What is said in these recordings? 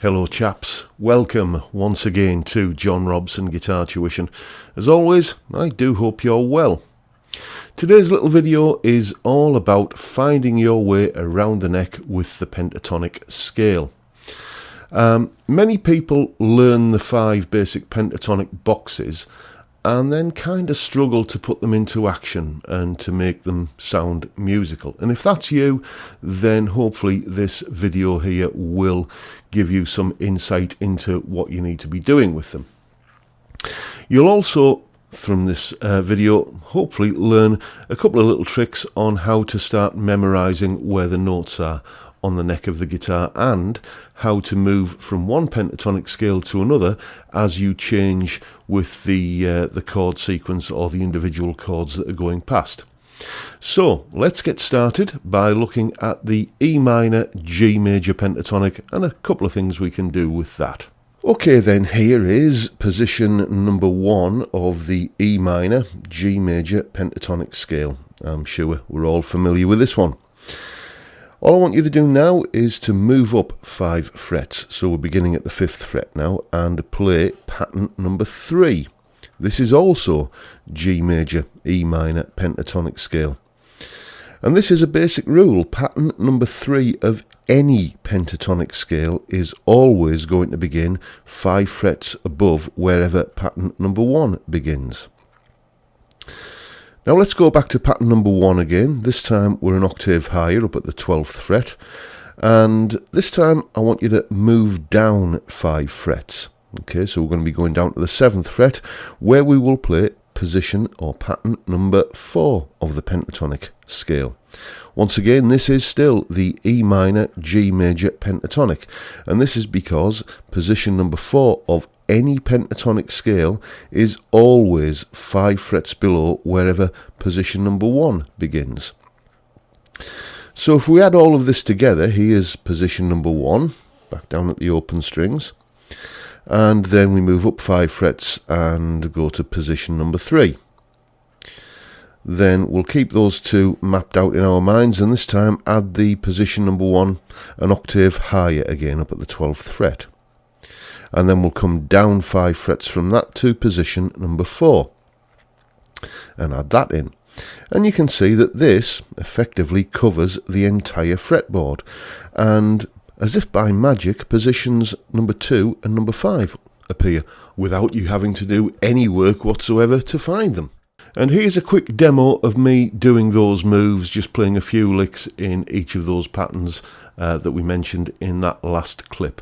Hello chaps, welcome once again to John Robson Guitar Tuition. As always, I do hope you're well. Today's little video is all about finding your way around the neck with the pentatonic scale. Many people learn the 5 basic pentatonic boxes and then kind of struggle to put them into action and to make them sound musical. And if that's you, then hopefully this video here will give you some insight into what you need to be doing with them. You'll also, from this video, hopefully learn a couple of little tricks on how to start memorizing where the notes are on the neck of the guitar and how to move from one pentatonic scale to another as you change with the chord sequence or the individual chords that are going past. So let's get started by looking at the E minor G major pentatonic and a couple of things we can do with that. Okay then, here is position number 1 of the E minor G major pentatonic scale. I'm sure we're all familiar with this one. All I want you to do now is to move up 5 frets. So we're beginning at the 5th fret now and play pattern number 3. This is also G major, E minor pentatonic scale. And this is a basic rule. Pattern number 3 of any pentatonic scale is always going to begin 5 frets above wherever pattern number 1 begins. Now let's go back to pattern number 1 again. This time we're an octave higher, up at the 12th fret. And this time I want you to move down 5 frets. Okay, so we're going to be going down to the 7th fret, where we will play position or pattern number 4 of the pentatonic scale. Once again, this is still the E minor G major pentatonic. And this is because position number 4 of any pentatonic scale is always 5 frets below wherever position number 1 begins. So if we add all of this together, here's position number 1, back down at the open strings, and then we move up 5 frets and go to position number 3. Then we'll keep those two mapped out in our minds, and this time add the position number 1 an octave higher again, up at the 12th fret. And then we'll come down 5 frets from that to position number 4 and add that in. And you can see that this effectively covers the entire fretboard, and as if by magic, positions number 2 and number 5 appear without you having to do any work whatsoever to find them. And here's a quick demo of me doing those moves, just playing a few licks in each of those patterns that we mentioned in that last clip.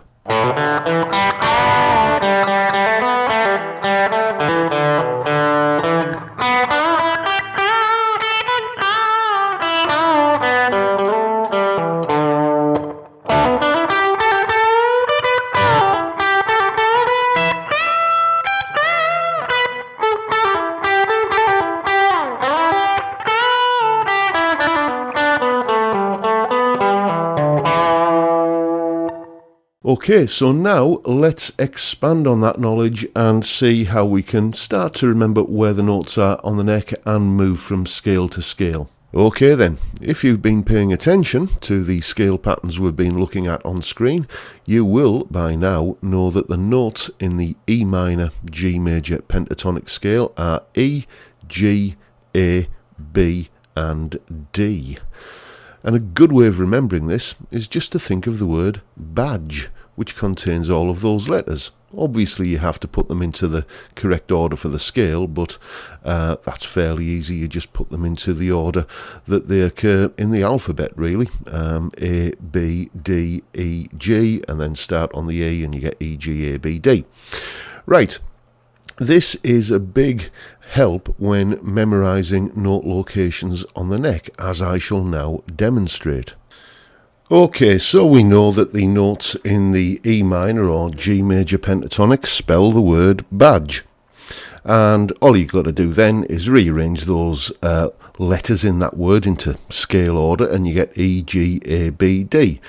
Okay, so now let's expand on that knowledge and see how we can start to remember where the notes are on the neck and move from scale to scale. Okay then, if you've been paying attention to the scale patterns we've been looking at on screen, you will by now know that the notes in the E minor G major pentatonic scale are E, G, A, B and D. And a good way of remembering this is just to think of the word badge, which contains all of those letters. Obviously you have to put them into the correct order for the scale, but that's fairly easy. You just put them into the order that they occur in the alphabet, really. A, B, D, E, G, and then start on the E and you get E, G, A, B, D. Right. This is a big help when memorizing note locations on the neck, as I shall now demonstrate. Okay, so we know that the notes in the E minor or G major pentatonic spell the word badge. And all you've got to do then is rearrange those letters in that word into scale order, and you get E, G, A, B, D.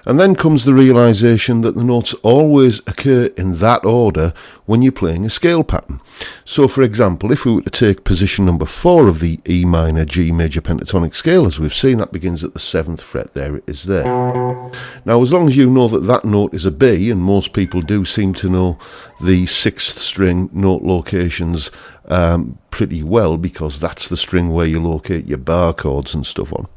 And then comes the realisation that the notes always occur in that order when you're playing a scale pattern. So, for example, if we were to take position number 4 of the E minor G major pentatonic scale, as we've seen, that begins at the 7th fret. There it is there. Now, as long as you know that that note is a B, and most people do seem to know the 6th string note locations pretty well, because that's the string where you locate your bar chords and stuff on.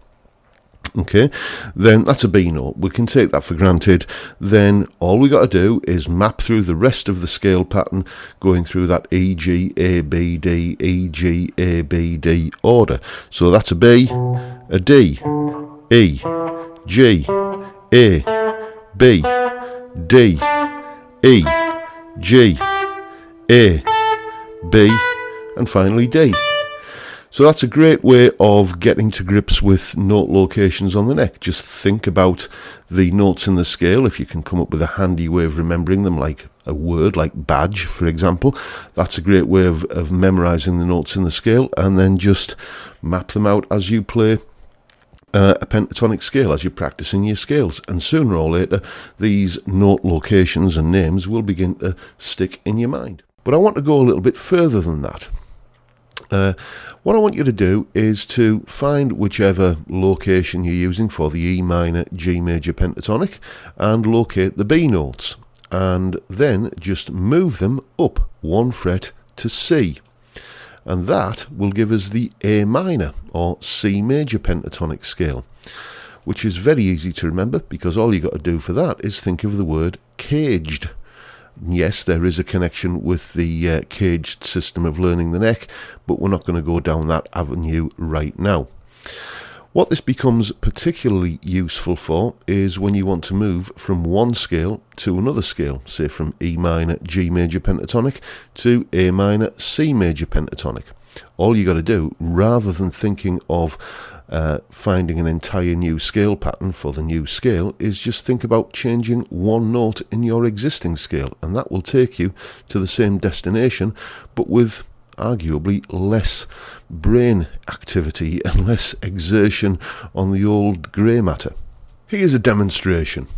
Okay, then that's a B note. We can take that for granted. Then all we got to do is map through the rest of the scale pattern, going through that E, G, A, B, D, E, G, A, B, D order. So that's a B, a D, E, G, A, B, D, E, G, A, B, and finally D. So that's a great way of getting to grips with note locations on the neck. Just think about the notes in the scale. If you can come up with a handy way of remembering them, like a word like badge, for example, that's a great way of memorising the notes in the scale, and then just map them out as you play a pentatonic scale, as you're practicing your scales. And sooner or later, these note locations and names will begin to stick in your mind. But I want to go a little bit further than that. What I want you to do is to find whichever location you're using for the E minor G major pentatonic and locate the B notes, and then just move them up 1 fret to C, and that will give us the A minor or C major pentatonic scale, which is very easy to remember because all you got to do for that is think of the word caged. Yes, there is a connection with the caged system of learning the neck, but we're not going to go down that avenue right now. What this becomes particularly useful for is when you want to move from one scale to another scale, say from E minor G major pentatonic to A minor C major pentatonic. All you got to do, rather than thinking of finding an entire new scale pattern for the new scale, is just think about changing one note in your existing scale, and that will take you to the same destination, but with arguably less brain activity and less exertion on the old grey matter. Here's a demonstration.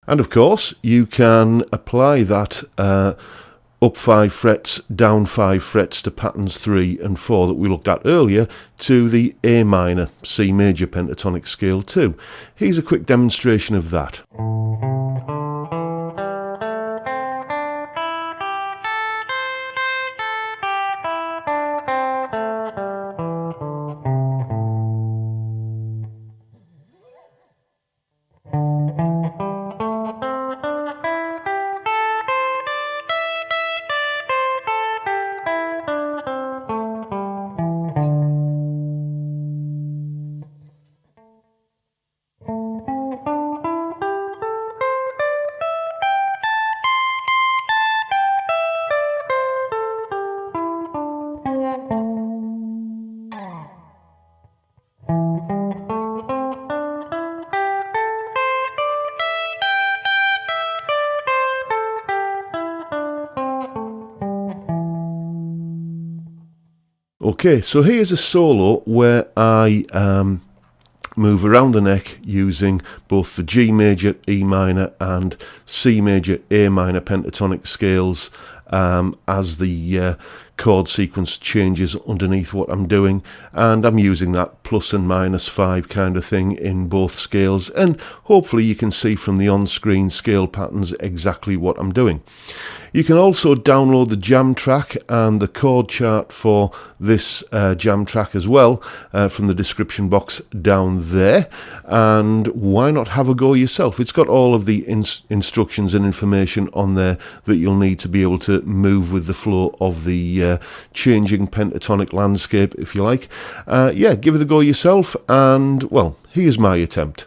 And of course, you can apply that up 5 frets, down 5 frets to patterns 3 and 4 that we looked at earlier to the A minor C major pentatonic scale too. Here's a quick demonstration of that. Okay, so here's a solo where I move around the neck using both the G major, E minor and C major, A minor pentatonic scales as the chord sequence changes underneath what I'm doing, and I'm using that plus and minus 5 kind of thing in both scales, and hopefully you can see from the on-screen scale patterns exactly what I'm doing. You can also download the jam track and the chord chart for this jam track as well from the description box down there, and why not have a go yourself? It's got all of the instructions and information on there that you'll need to be able to move with the flow of the changing pentatonic landscape, if you like. Yeah, give it a go yourself, and well, here's my attempt.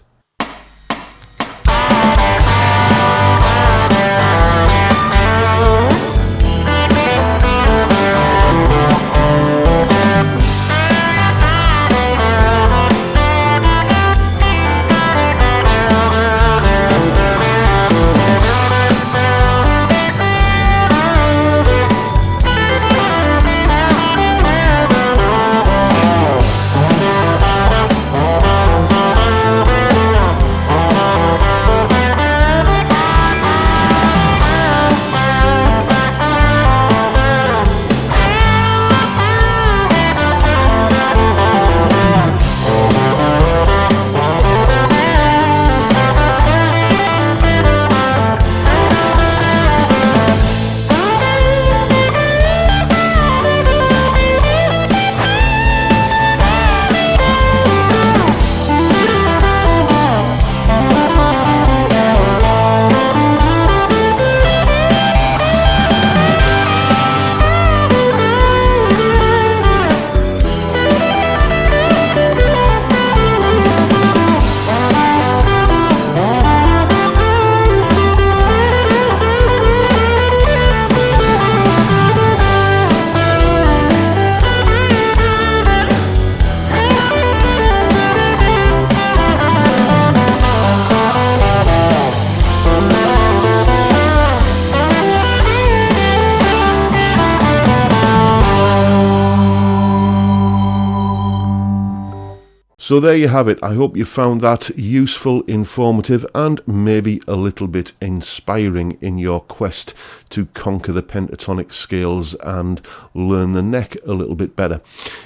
So there you have it. I hope you found that useful, informative, and maybe a little bit inspiring in your quest to conquer the pentatonic scales and learn the neck a little bit better.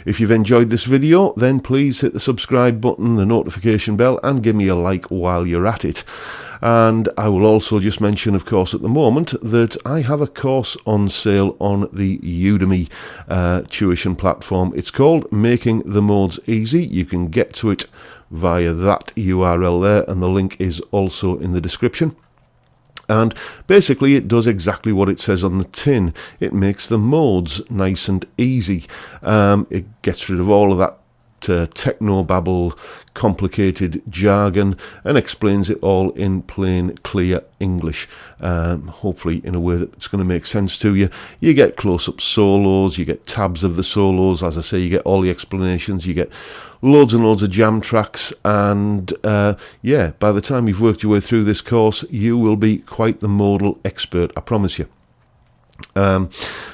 If you've enjoyed this video, then please hit the subscribe button, the notification bell, and give me a like while you're at it. And I will also just mention, of course, at the moment that I have a course on sale on the Udemy tuition platform. It's called Making the Modes Easy. You can get to it via that URL there, and the link is also in the description. And basically it does exactly what it says on the tin. It makes the modes nice and easy. It gets rid of all of that techno-babble, complicated jargon, and explains it all in plain, clear English, hopefully in a way that's going to make sense to you. You get close-up solos, you get tabs of the solos, as I say, you get all the explanations, you get loads and loads of jam tracks, and yeah, by the time you've worked your way through this course, you will be quite the modal expert, I promise you.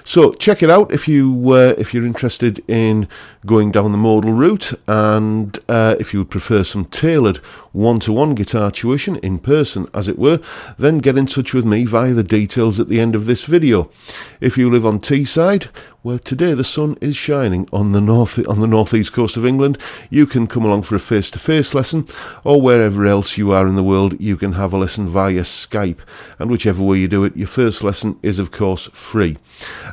So check it out if you're interested in going down the modal route, and if you would prefer some tailored one-to-one guitar tuition in person, as it were, then get in touch with me via the details at the end of this video. If you live on Teesside, where today the sun is shining on the northeast coast of England, you can come along for a face-to-face lesson, or wherever else you are in the world, you can have a lesson via Skype, and whichever way you do it, your first lesson is of course free.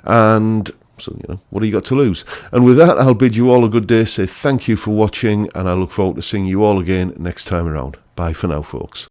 And so, you know, what have you got to lose? And with that, I'll bid you all a good day, say thank you for watching, and I look forward to seeing you all again next time around. Bye for now, folks.